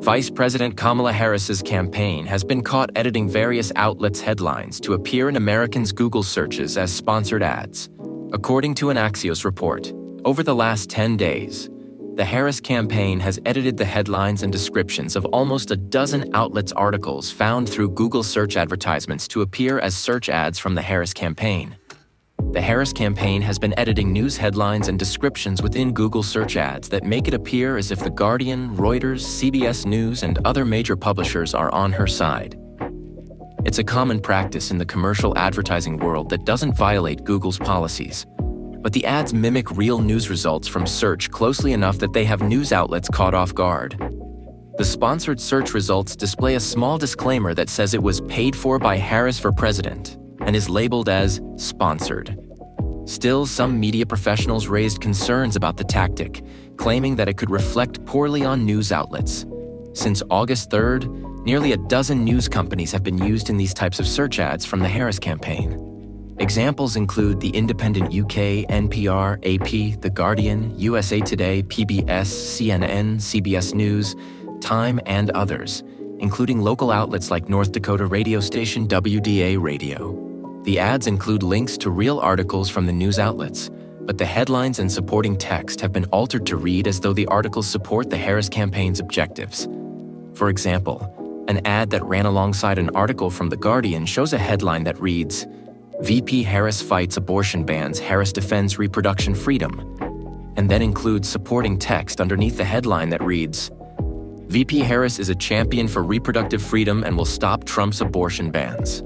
Vice President Kamala Harris's campaign has been caught editing various outlets' headlines to appear in Americans' Google searches as sponsored ads. According to an Axios report, over the last 10 days, the Harris campaign has edited the headlines and descriptions of almost a dozen outlets' articles found through Google search advertisements to appear as search ads from the Harris campaign. The Harris campaign has been editing news headlines and descriptions within Google search ads that make it appear as if The Guardian, Reuters, CBS News, and other major publishers are on her side. It's a common practice in the commercial advertising world that doesn't violate Google's policies, but the ads mimic real news results from search closely enough that they have news outlets caught off guard. The sponsored search results display a small disclaimer that says it was paid for by Harris for president and is labeled as sponsored. Still, some media professionals raised concerns about the tactic, claiming that it could reflect poorly on news outlets. Since August 3rd, nearly a dozen news companies have been used in these types of search ads from the Harris campaign. Examples include The Independent UK, NPR, AP, The Guardian, USA Today, PBS, CNN, CBS News, Time, and others, including local outlets like North Dakota radio station WDA Radio. The ads include links to real articles from the news outlets, but the headlines and supporting text have been altered to read as though the articles support the Harris campaign's objectives. For example, an ad that ran alongside an article from The Guardian shows a headline that reads, "VP Harris fights abortion bans, Harris defends reproduction freedom," and then includes supporting text underneath the headline that reads, "VP Harris is a champion for reproductive freedom and will stop Trump's abortion bans."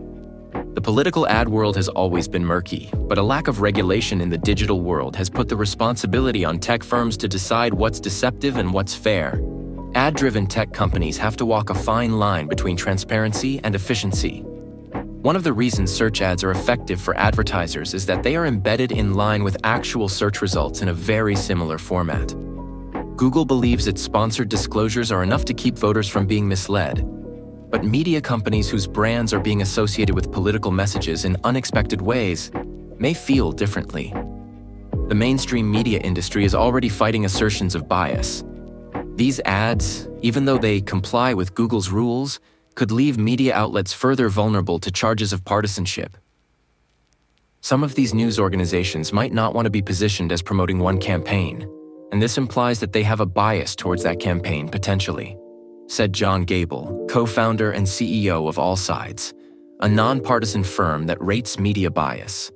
The political ad world has always been murky, but a lack of regulation in the digital world has put the responsibility on tech firms to decide what's deceptive and what's fair. Ad-driven tech companies have to walk a fine line between transparency and efficiency. One of the reasons search ads are effective for advertisers is that they are embedded in line with actual search results in a very similar format. Google believes its sponsored disclosures are enough to keep voters from being misled. But media companies whose brands are being associated with political messages in unexpected ways may feel differently. The mainstream media industry is already fighting assertions of bias. These ads, even though they comply with Google's rules, could leave media outlets further vulnerable to charges of partisanship. Some of these news organizations might not want to be positioned as promoting one campaign, and this implies that they have a bias towards that campaign potentially, said John Gable, co-founder and CEO of All Sides, a nonpartisan firm that rates media bias.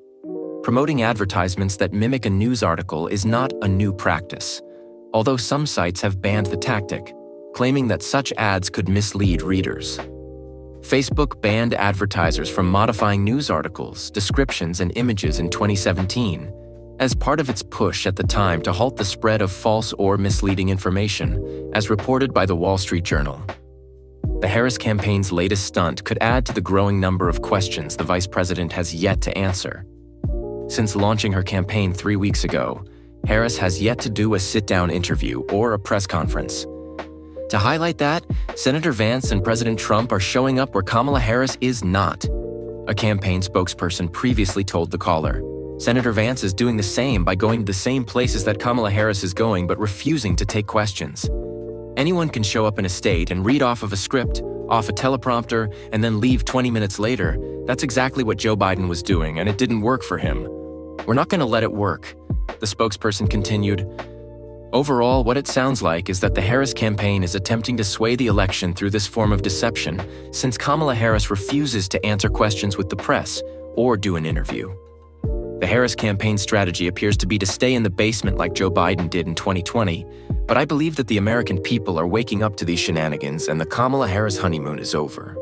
Promoting advertisements that mimic a news article is not a new practice, although some sites have banned the tactic, claiming that such ads could mislead readers. Facebook banned advertisers from modifying news articles, descriptions, and images in 2017, as part of its push at the time to halt the spread of false or misleading information, as reported by the Wall Street Journal. The Harris campaign's latest stunt could add to the growing number of questions the vice president has yet to answer. Since launching her campaign 3 weeks ago, Harris has yet to do a sit-down interview or a press conference. To highlight that, Senator Vance and President Trump are showing up where Kamala Harris is not, a campaign spokesperson previously told the caller. Senator Vance is doing the same by going to the same places that Kamala Harris is going but refusing to take questions. Anyone can show up in a state and read off of a script, off a teleprompter, and then leave 20 minutes later. That's exactly what Joe Biden was doing, and it didn't work for him. We're not going to let it work, the spokesperson continued. Overall, what it sounds like is that the Harris campaign is attempting to sway the election through this form of deception, since Kamala Harris refuses to answer questions with the press or do an interview. The Harris campaign strategy appears to be to stay in the basement like Joe Biden did in 2020, but I believe that the American people are waking up to these shenanigans and the Kamala Harris honeymoon is over.